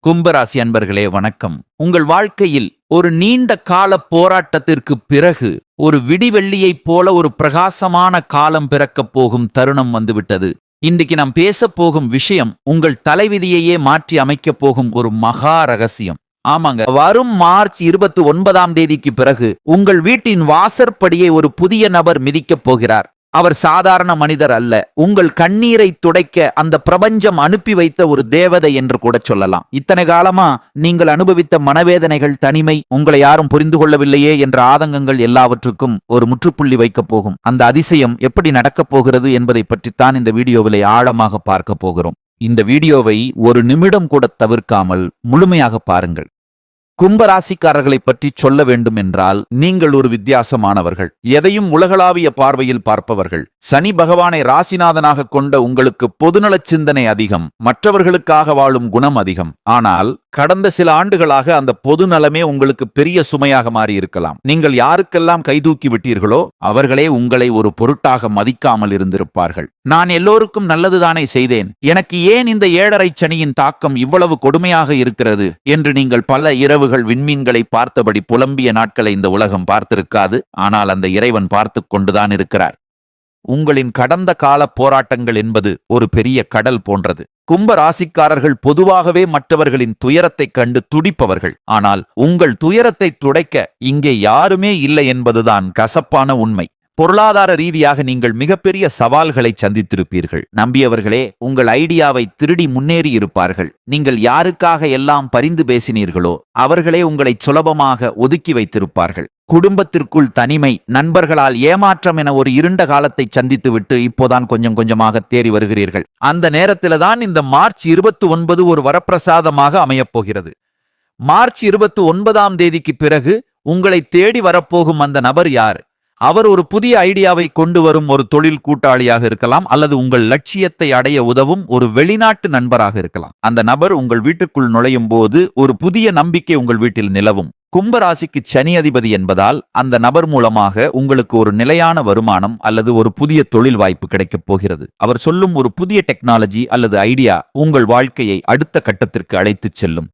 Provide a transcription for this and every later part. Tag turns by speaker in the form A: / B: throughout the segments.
A: கும்பராசி அன்பர்களே வணக்கம். உங்கள் வாழ்க்கையில் ஒரு நீண்ட கால போராட்டத்திற்கு பிறகு ஒரு விடிவெள்ளியைப் போல ஒரு பிரகாசமான காலம் பிறக்கப் போகும் தருணம் வந்துவிட்டது. இன்றைக்கு நாம் பேசப் போகும் விஷயம் உங்கள் தலைவிதியையே மாற்றி அமைக்கப் போகும் ஒரு மகா ரகசியம். ஆமாங்க, வரும் மார்ச் 29ஆம் தேதிக்கு பிறகு உங்கள் வீட்டின் வாசற்படியை ஒரு புதிய நபர் மிதிக்கப் போகிறார். அவர் சாதாரண மனிதர் அல்ல, உங்கள் கண்ணீரை துடைக்க அந்த பிரபஞ்சம் அனுப்பி வைத்த ஒரு தேவதை என்று கூட சொல்லலாம். இத்தனை காலமா நீங்கள் அனுபவித்த மனவேதனைகள், தனிமை, உங்களை யாரும் புரிந்து கொள்ளவில்லையே என்ற ஆதங்கங்கள் எல்லாவற்றுக்கும் ஒரு முற்றுப்புள்ளி வைக்கப் போகும் அந்த அதிசயம் எப்படி நடக்கப் போகிறது என்பதை பற்றித்தான் இந்த வீடியோவிலே ஆழமாக பார்க்க போகிறோம். இந்த வீடியோவை ஒரு நிமிடம் கூட தவிர்க்காமல் முழுமையாக பாருங்கள். கும்பராசிக்காரர்களை பற்றி சொல்ல வேண்டும் என்றால் நீங்கள் ஒரு வித்தியாசமானவர்கள். எதையும் உலகளாவிய பார்வையில் பார்ப்பவர்கள். சனி பகவானை ராசிநாதனாக கொண்ட உங்களுக்கு பொதுநலச் சிந்தனை அதிகம், மற்றவர்களுக்காக வாழும் குணம் அதிகம். ஆனால் கடந்த சில ஆண்டுகளாக அந்த பொதுநலமே உங்களுக்கு பெரிய சுமையாக மாறி இருக்கலாம். நீங்கள் யாருக்கெல்லாம் கைதூக்கி விட்டீர்களோ அவர்களே உங்களை ஒரு பொருட்டாக மதிக்காமல் இருந்திருப்பார்கள். நான் எல்லோருக்கும் நல்லதுதானே செய்தேன், எனக்கு ஏன் இந்த 7.5 சனியின் தாக்கம் இவ்வளவு கொடுமையாக இருக்கிறது என்று நீங்கள் பல இரவுகள் விண்மீன்களை பார்த்தபடி புலம்பிய நாட்களை இந்த உலகம் பார்த்திருக்காது. ஆனால் அந்த இறைவன் பார்த்து கொண்டுதான் இருக்கிறார். உங்களின் கடந்த கால போராட்டங்கள் என்பது ஒரு பெரிய கடல் போன்றது. கும்ப ராசிக்காரர்கள் பொதுவாகவே மற்றவர்களின் துயரத்தைக் கண்டு துடிப்பவர்கள். ஆனால் உங்கள் துயரத்தை துடைக்க இங்கே யாருமே இல்லை என்பதுதான் கசப்பான உண்மை. பொருளாதார ரீதியாக நீங்கள் மிகப்பெரிய சவால்களை சந்தித்திருப்பீர்கள். நம்பியவர்களே உங்கள் ஐடியாவை திருடி முன்னேறி இருப்பார்கள். நீங்கள் யாருக்காக எல்லாம் பரிந்து பேசினீர்களோ அவர்களே உங்களை சுலபமாக ஒதுக்கி வைத்திருப்பார்கள். குடும்பத்திற்குள் தனிமை, நண்பர்களால் ஏமாற்றம் என ஒரு இருண்ட காலத்தை சந்தித்துவிட்டு இப்போதான் கொஞ்சம் கொஞ்சமாக தேறி வருகிறீர்கள். அந்த நேரத்தில்தான் இந்த மார்ச் 29 ஒரு வரப்பிரசாதமாக அமையப்போகிறது. மார்ச் 29ஆம் தேதிக்கு பிறகு உங்களை தேடி வரப்போகும் அந்த நபர் யார்? அவர் ஒரு புதிய ஐடியாவை கொண்டு வரும் ஒரு தொழில் கூட்டாளியாக இருக்கலாம், அல்லது உங்கள் லட்சியத்தை அடைய உதவும் ஒரு வெளிநாட்டு நண்பராக இருக்கலாம். அந்த நபர் உங்கள் வீட்டுக்குள் நுழையும் போது ஒரு புதிய நம்பிக்கை உங்கள் வீட்டில் நிலவும். கும்பராசிக்கு சனி அதிபதி என்பதால் அந்த நபர் மூலமாக உங்களுக்கு ஒரு நிலையான வருமானம் அல்லது ஒரு புதிய தொழில் வாய்ப்பு கிடைக்கப் போகிறது. அவர் சொல்லும் ஒரு புதிய டெக்னாலஜி அல்லது ஐடியா உங்கள் வாழ்க்கையை அடுத்த கட்டத்திற்கு அழைத்துச் செல்லும்.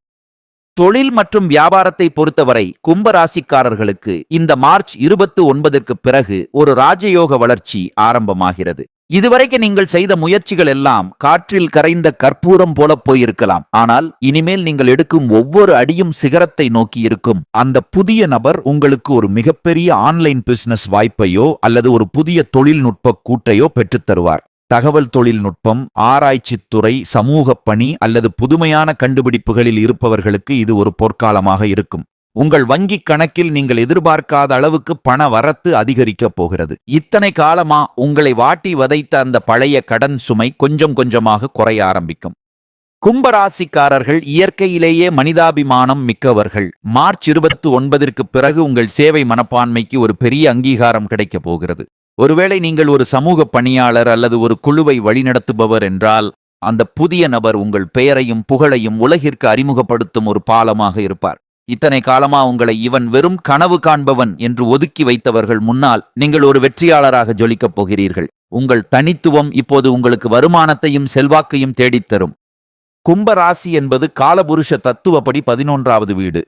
A: தொழில் மற்றும் வியாபாரத்தை பொறுத்தவரை கும்பராசிக்காரர்களுக்கு இந்த மார்ச் 29க்கு பிறகு ஒரு ராஜயோக வளர்ச்சி ஆரம்பமாகிறது. இதுவரைக்கும் நீங்கள் செய்த முயற்சிகள் எல்லாம் காற்றில் கரைந்த கற்பூரம் போல போயிருக்கலாம். ஆனால் இனிமேல் நீங்கள் எடுக்கும் ஒவ்வொரு அடியும் சிகரத்தை நோக்கி இருக்கும். அந்த புதிய நபர் உங்களுக்கு ஒரு மிகப்பெரிய ஆன்லைன் பிசினஸ் வாய்ப்பையோ அல்லது ஒரு புதிய தொழில்நுட்ப கூட்டையோ பெற்றுத் தருவார். தகவல் தொழில்நுட்பம், ஆராய்ச்சித் துறை, சமூக பணி அல்லது புதுமையான கண்டுபிடிப்புகளில் இருப்பவர்களுக்கு இது ஒரு பொற்காலமாக இருக்கும். உங்கள் வங்கி கணக்கில் நீங்கள் எதிர்பார்க்காத அளவுக்கு பண வரத்து அதிகரிக்கப் போகிறது. இத்தனை காலமா உங்களை வாட்டி வதைத்த அந்த பழைய கடன் சுமை கொஞ்சம் கொஞ்சமாக குறைய ஆரம்பிக்கும். கும்பராசிக்காரர்கள் இயற்கையிலேயே மனிதாபிமானம் மிக்கவர்கள். மார்ச் 29ற்கு பிறகு உங்கள் சேவை மனப்பான்மைக்கு ஒரு பெரிய அங்கீகாரம் கிடைக்கப் போகிறது. ஒருவேளை நீங்கள் ஒரு சமூக பணியாளர் அல்லது ஒரு குழுவை வழிநடத்துபவர் என்றால் அந்த புதிய நபர் உங்கள் பெயரையும் புகழையும் உலகிற்கு அறிமுகப்படுத்தும் ஒரு பாலமாக இருப்பார். இத்தனை காலமா உங்களை இவன் வெறும் கனவு காண்பவன் என்று ஒதுக்கி வைத்தவர்கள் முன்னால் நீங்கள் ஒரு வெற்றியாளராக ஜொலிக்கப் போகிறீர்கள். உங்கள் தனித்துவம் இப்போது உங்களுக்கு வருமானத்தையும் செல்வாக்கையும் தேடித்தரும். கும்பராசி என்பது காலபுருஷ தத்துவப்படி 11வது வீடு.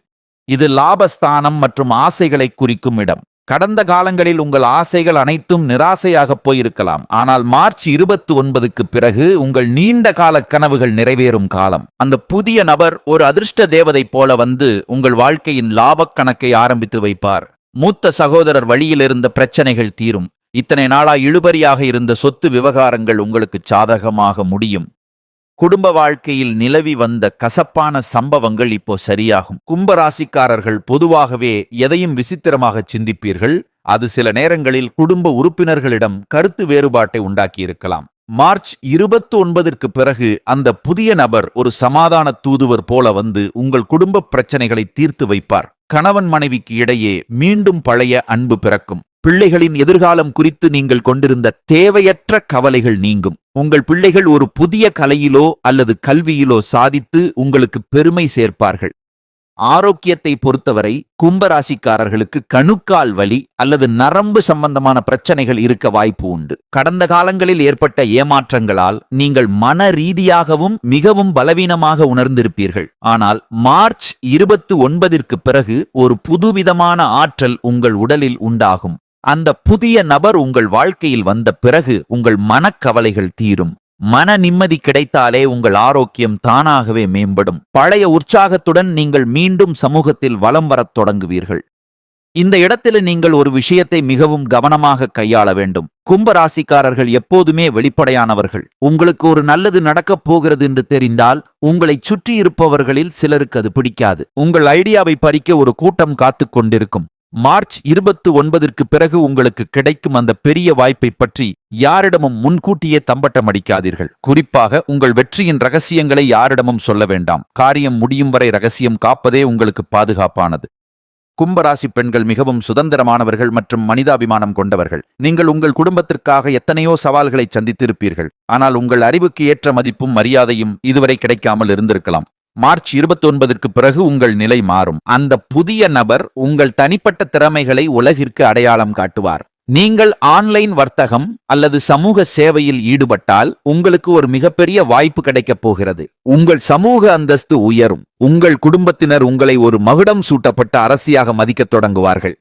A: இது லாபஸ்தானம் மற்றும் ஆசைகளை குறிக்கும் இடம். கடந்த காலங்களில் உங்கள் ஆசைகள் அனைத்தும் நிராசையாக போயிருக்கலாம். ஆனால் மார்ச் 29க்கு பிறகு உங்கள் நீண்ட கால கனவுகள் நிறைவேறும் காலம். அந்த புதிய நபர் ஒரு அதிர்ஷ்ட தேவதை போல வந்து உங்கள் வாழ்க்கையின் லாபக் கணக்கை ஆரம்பித்து வைப்பார். மூத்த சகோதரர் வழியில் இருந்த பிரச்சனைகள் தீரும். இத்தனை நாளா இழுபறியாக இருந்த சொத்து விவகாரங்கள் உங்களுக்கு சாதகமாக முடியும். குடும்ப வாழ்க்கையில் நிலவி வந்த கசப்பான சம்பவங்கள் இப்போ சரியாகும். கும்பராசிக்காரர்கள் பொதுவாகவே எதையும் விசித்திரமாக சிந்திப்பீர்கள். அது சில நேரங்களில் குடும்ப உறுப்பினர்களிடம் கருத்து வேறுபாட்டை உண்டாக்கியிருக்கலாம். மார்ச் 29ற்கு பிறகு அந்த புதிய நபர் ஒரு சமாதான தூதுவர் போல வந்து உங்கள் குடும்ப பிரச்சனைகளை தீர்த்து வைப்பார். கணவன் மனைவிக்கு இடையே மீண்டும் பழைய அன்பு பிறக்கும். பிள்ளைகளின் எதிர்காலம் குறித்து நீங்கள் கொண்டிருந்த தேவையற்ற கவலைகள் நீங்கும். உங்கள் பிள்ளைகள் ஒரு புதிய கலையிலோ அல்லது கல்வியிலோ சாதித்து உங்களுக்கு பெருமை சேர்ப்பார்கள். ஆரோக்கியத்தை பொறுத்தவரை கும்பராசிக்காரர்களுக்கு கணுக்கால் வலி அல்லது நரம்பு சம்பந்தமான பிரச்சனைகள் இருக்க வாய்ப்பு உண்டு. கடந்த காலங்களில் ஏற்பட்ட ஏமாற்றங்களால் நீங்கள் மன ரீதியாகவும் மிகவும் பலவீனமாக உணர்ந்திருப்பீர்கள். ஆனால் மார்ச் 29ற்கு பிறகு ஒரு புதுவிதமான ஆற்றல் உங்கள் உடலில் உண்டாகும். அந்த புதிய நபர் உங்கள் வாழ்க்கையில் வந்த பிறகு உங்கள் மனக்கவலைகள் தீரும். மன நிம்மதி கிடைத்தாலே உங்கள் ஆரோக்கியம் தானாகவே மேம்படும். பழைய உற்சாகத்துடன் நீங்கள் மீண்டும் சமூகத்தில் வலம் வரத் தொடங்குவீர்கள். இந்த இடத்தில் நீங்கள் ஒரு விஷயத்தை மிகவும் கவனமாக கையாள வேண்டும். கும்பராசிக்காரர்கள் எப்போதுமே வெளிப்படையானவர்கள். உங்களுக்கு ஒரு நல்லது நடக்கப் போகிறது என்று தெரிந்தால் உங்களை சுற்றி இருப்பவர்களில் சிலருக்கு அது பிடிக்காது. உங்கள் ஐடியாவை பறிக்க ஒரு கூட்டம் காத்து கொண்டிருக்கும். மார்ச் 29ற்கு பிறகு உங்களுக்கு கிடைக்கும் அந்த பெரிய வாய்ப்பை பற்றி யாரிடமும் முன்கூட்டியே தம்பட்டம் அடிக்காதீர்கள். குறிப்பாக உங்கள் வெற்றியின் ரகசியங்களை யாரிடமும் சொல்ல வேண்டாம். காரியம் முடியும் வரை ரகசியம் காப்பதே உங்களுக்கு பாதுகாப்பானது. கும்பராசி பெண்கள் மிகவும் சுதந்திரமானவர்கள் மற்றும் மனிதாபிமானம் கொண்டவர்கள். நீங்கள் உங்கள் குடும்பத்திற்காக எத்தனையோ சவால்களை சந்தித்திருப்பீர்கள். ஆனால் உங்கள் அறிவுக்கு ஏற்ற மதிப்பும் மரியாதையும் இதுவரை கிடைக்காமல் இருந்திருக்கலாம். மார்ச் 29ற்கு பிறகு உங்கள் நிலை மாறும். அந்த புதிய நபர் உங்கள் தனிப்பட்ட திறமைகளை உலகிற்கு அடையாளம் காட்டுவார். நீங்கள் ஆன்லைன் வர்த்தகம் அல்லது சமூக சேவையில் ஈடுபட்டால் உங்களுக்கு ஒரு மிகப்பெரிய வாய்ப்பு கிடைக்கப் போகிறது. உங்கள் சமூக அந்தஸ்து உயரும். உங்கள் குடும்பத்தினர் உங்களை ஒரு மகுடம் சூட்டப்பட்ட அரசியாக மதிக்கத் தொடங்குவார்கள்.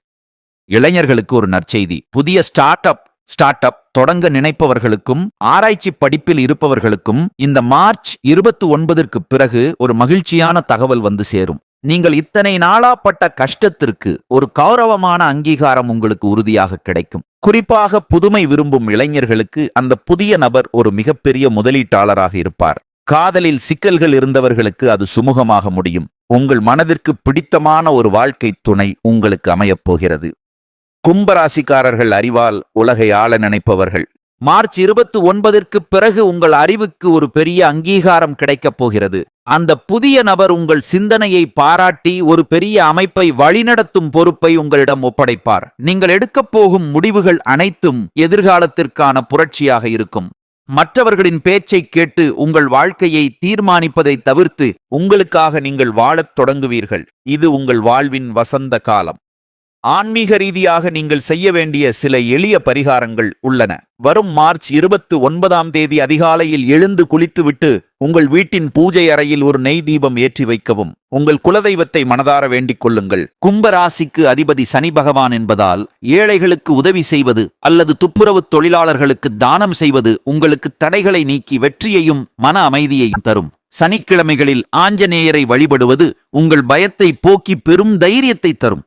A: இளைஞர்களுக்கு ஒரு நற்செய்தி. புதிய ஸ்டார்ட் அப் தொடங்க நினைப்பவர்களுக்கும் ஆராய்ச்சி படிப்பில் இருப்பவர்களுக்கும் இந்த மார்ச் 29ற்கு பிறகு ஒரு மகிழ்ச்சியான தகவல் வந்து சேரும். நீங்கள் இத்தனை நாளாப்பட்ட கஷ்டத்திற்கு ஒரு கௌரவமான அங்கீகாரம் உங்களுக்கு உறுதியாக கிடைக்கும். குறிப்பாக புதுமை விரும்பும் இளைஞர்களுக்கு அந்த புதிய நபர் ஒரு மிகப்பெரிய முதலீட்டாளராக இருப்பார். காதலில் சிக்கல்கள் இருந்தவர்களுக்கு அது சுமூகமாக முடியும். உங்கள் மனதிற்கு பிடித்தமான ஒரு வாழ்க்கை துணை உங்களுக்கு அமையப் போகிறது. கும்பராசிக்காரர்கள் அறிவால் உலகை ஆள நினைப்பவர்கள். மார்ச் 29ற்கு பிறகு உங்கள் அறிவுக்கு ஒரு பெரிய அங்கீகாரம் கிடைக்கப் போகிறது. அந்த புதிய நபர் உங்கள் சிந்தனையை பாராட்டி ஒரு பெரிய அமைப்பை வழிநடத்தும் பொறுப்பை உங்களிடம் ஒப்படைப்பார். நீங்கள் எடுக்கப் போகும் முடிவுகள் அனைத்தும் எதிர்காலத்திற்கான புரட்சியாக இருக்கும். மற்றவர்களின் பேச்சை கேட்டு உங்கள் வாழ்க்கையை தீர்மானிப்பதை தவிர்த்து உங்களுக்காக நீங்கள் வாழத் தொடங்குவீர்கள். இது உங்கள் வாழ்வின் வசந்த காலம். ஆன்மீக ரீதியாக நீங்கள் செய்ய வேண்டிய சில எளிய பரிகாரங்கள் உள்ளன. வரும் மார்ச் 29ஆம் தேதி அதிகாலையில் எழுந்து குளித்துவிட்டு உங்கள் வீட்டின் பூஜை அறையில் ஒரு நெய் தீபம் ஏற்றி வைக்கவும். உங்கள் குலதெய்வத்தை மனதார வேண்டிக் கொள்ளுங்கள். கும்பராசிக்கு அதிபதி சனி பகவான் என்பதால் ஏழைகளுக்கு உதவி செய்வது அல்லது துப்புரவு தொழிலாளர்களுக்கு தானம் செய்வது உங்களுக்கு தடைகளை நீக்கி வெற்றியையும் மன அமைதியையும் தரும். சனிக்கிழமைகளில் ஆஞ்சநேயரை வழிபடுவது உங்கள் பயத்தை போக்கி பெரும் தைரியத்தை தரும்.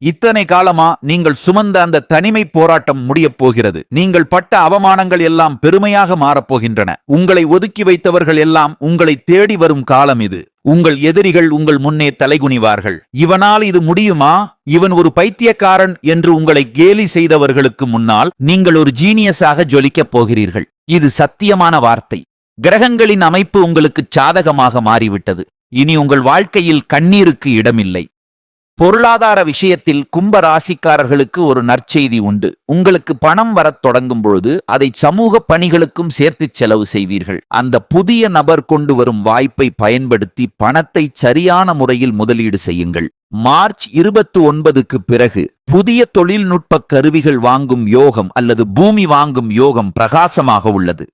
A: இத்தனை காலமா நீங்கள் சுமந்த அந்த தனிமை போராட்டம் முடியப் போகிறது. நீங்கள் பட்ட அவமானங்கள் எல்லாம் பெருமையாக மாறப்போகின்றன. உங்களை ஒதுக்கி வைத்தவர்கள் எல்லாம் உங்களை தேடி வரும் காலம் இது. உங்கள் எதிரிகள் உங்கள் முன்னே தலைகுனிவார்கள். இவனால் இது முடியுமா, இவன் ஒரு பைத்தியக்காரன் என்று உங்களை கேலி செய்தவர்களுக்கு முன்னால் நீங்கள் ஒரு ஜீனியஸாக ஜொலிக்கப் போகிறீர்கள். இது சத்தியமான வார்த்தை. கிரகங்களின் அமைப்பு உங்களுக்கு சாதகமாக மாறிவிட்டது. இனி உங்கள் வாழ்க்கையில் கண்ணீருக்கு இடமில்லை. பொருளாதார விஷயத்தில் கும்ப ராசிக்காரர்களுக்கு ஒரு நற்செய்தி உண்டு. உங்களுக்கு பணம் வரத் தொடங்கும் பொழுது அதை சமூக பணிகளுக்கும் சேர்த்து செலவு செய்வீர்கள். அந்த புதிய நபர் கொண்டு வரும் வாய்ப்பை பயன்படுத்தி பணத்தை சரியான முறையில் முதலீடு செய்யுங்கள். மார்ச் 29க்கு பிறகு புதிய தொழில்நுட்ப கருவிகள் வாங்கும் யோகம் அல்லது பூமி வாங்கும் யோகம் பிரகாசமாக உள்ளது.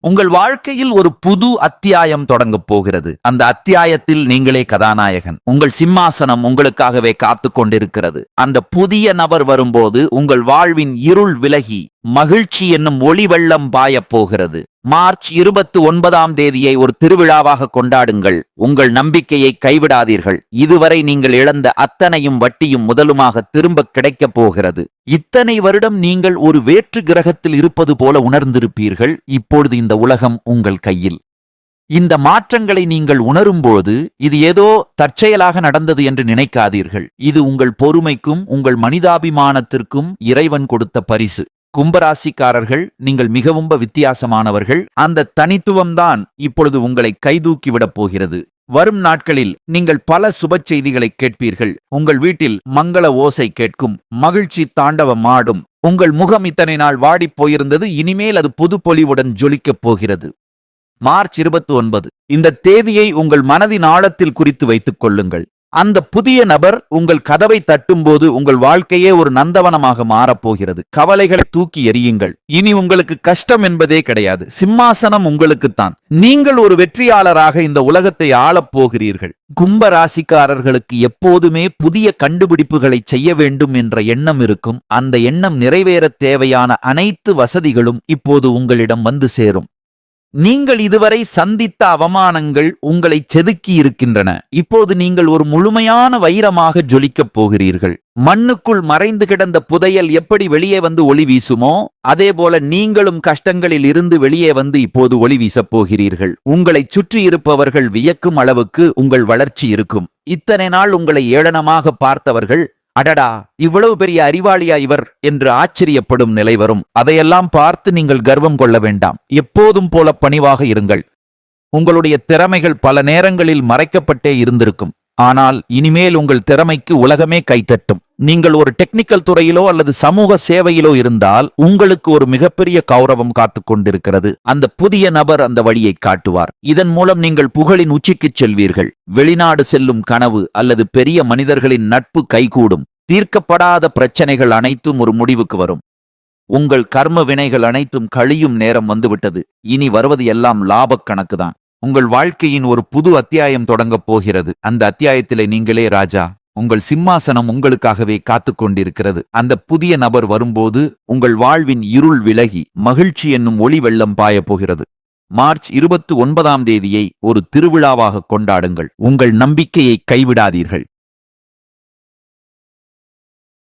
A: உங்கள் வாழ்க்கையில் ஒரு புது அத்தியாயம் தொடங்கப் போகிறது. அந்த அத்தியாயத்தில் நீங்களே கதாநாயகன். உங்கள் சிம்மாசனம் உங்களுக்காகவே காத்து கொண்டிருக்கிறது. அந்த புதிய நபர் வரும்போது உங்கள் வாழ்வின் இருள் விலகி மகிழ்ச்சி என்னும் ஒளி வெள்ளம் பாயப் போகிறது. மார்ச் 29ஆம் தேதியை ஒரு திருவிழாவாக கொண்டாடுங்கள். உங்கள் நம்பிக்கையை கைவிடாதீர்கள். இதுவரை நீங்கள் இழந்த அத்தனையும் வட்டியும் முதலுமாக திரும்ப கிடைக்கப் போகிறது. இத்தனை வருடம் நீங்கள் ஒரு வேற்று கிரகத்தில் இருப்பது போல உணர்ந்திருப்பீர்கள். இப்பொழுது இந்த உலகம் உங்கள் கையில். இந்த மாற்றங்களை நீங்கள் உணரும்போது இது ஏதோ தற்செயலாக நடந்தது என்று நினைக்காதீர்கள். இது உங்கள் பொறுமைக்கும் உங்கள் மனிதாபிமானத்திற்கும் இறைவன் கொடுத்த பரிசு. கும்பராசிக்காரர்கள், நீங்கள் மிகவும் வித்தியாசமானவர்கள். அந்த தனித்துவம்தான் இப்பொழுது உங்களை கைதூக்கிவிடப் போகிறது. வரும் நாட்களில் நீங்கள் பல சுப செய்திகளை கேட்பீர்கள். உங்கள் வீட்டில் மங்கள ஓசை கேட்கும். மகிழ்ச்சி தாண்டவமாடும். உங்கள் முகம் இத்தனை நாள் வாடிப் போயிருந்தது, இனிமேல் அது புது பொலிவுடன் ஜொலிக்கப் போகிறது. மார்ச் 29 இந்த தேதியை உங்கள் மனதின் ஆழத்தில் குறித்து வைத்துக் கொள்ளுங்கள். அந்த புதிய நபர் உங்கள் கதவை தட்டும்போது உங்கள் வாழ்க்கையே ஒரு நந்தவனமாக மாறப்போகிறது. கவலைகளை தூக்கி எறியுங்கள். இனி உங்களுக்கு கஷ்டம் என்பதே கிடையாது. சிம்மாசனம் உங்களுக்குத்தான். நீங்கள் ஒரு வெற்றியாளராக இந்த உலகத்தை ஆளப் போகிறீர்கள். கும்ப ராசிக்காரர்களுக்கு எப்போதுமே புதிய கண்டுபிடிப்புகளை செய்ய வேண்டும் என்ற எண்ணம் இருக்கும். அந்த எண்ணம் நிறைவேற தேவையான அனைத்து வசதிகளும் இப்போது உங்களிடம் வந்து சேரும். நீங்கள் இதுவரை சந்தித்த அவமானங்கள் உங்களை செதுக்கி இருக்கின்றன. இப்போது நீங்கள் ஒரு முழுமையான வைரமாக ஜொலிக்கப் போகிறீர்கள். மண்ணுக்குள் மறைந்து கிடந்த புதையல் எப்படி வெளியே வந்து ஒளி வீசுமோ அதேபோல நீங்களும் கஷ்டங்களில் இருந்து வெளியே வந்து இப்போது ஒளி வீசப் போகிறீர்கள். உங்களை சுற்றி இருப்பவர்கள் வியக்கும் அளவுக்கு உங்கள் வளர்ச்சி இருக்கும். இத்தனை நாள் உங்களை ஏளனமாக பார்த்தவர்கள், அடடா இவ்வளவு பெரிய அறிவாளியா இவர் என்று ஆச்சரியப்படும் நிலை வரும். அதையெல்லாம் பார்த்து நீங்கள் கர்வம் கொள்ள வேண்டாம். எப்போதும் போல பணிவாக இருங்கள். உங்களுடைய திறமைகள் பல நேரங்களில் மறைக்கப்பட்டே இருந்திருக்கும். ஆனால் இனிமேல் உங்கள் திறமைக்கு உலகமே கைத்தட்டும். நீங்கள் ஒரு டெக்னிக்கல் துறையிலோ அல்லது சமூக சேவையிலோ இருந்தால் உங்களுக்கு ஒரு மிகப்பெரிய கௌரவம் காத்துக் கொண்டிருக்கிறது. அந்த புதிய நபர் அந்த வழியை காட்டுவார். இதன் மூலம் நீங்கள் புகழின் உச்சிக்குச் செல்வீர்கள். வெளிநாடு செல்லும் கனவு அல்லது பெரிய மனிதர்களின் நட்பு கைகூடும். தீர்க்கப்படாத பிரச்சனைகள் அனைத்தும் ஒரு முடிவுக்கு வரும். உங்கள் கர்ம வினைகள் அனைத்தும் கழியும் நேரம் வந்துவிட்டது. இனி வருவது எல்லாம் லாபக் கணக்குதான். உங்கள் வாழ்க்கையின் ஒரு புது அத்தியாயம் தொடங்கப் போகிறது. அந்த அத்தியாயத்திலே நீங்களே ராஜா. உங்கள் சிம்மாசனம் உங்களுக்காகவே காத்துக் கொண்டிருக்கிறது. அந்த புதிய நபர் வரும்போது உங்கள் வாழ்வின் இருள் விலகி மகிழ்ச்சி என்னும் ஒளி வெள்ளம் பாயப் போகிறது. மார்ச் 29ஆம் தேதியை ஒரு திருவிழாவாக கொண்டாடுங்கள். உங்கள் நம்பிக்கையை கைவிடாதீர்கள்.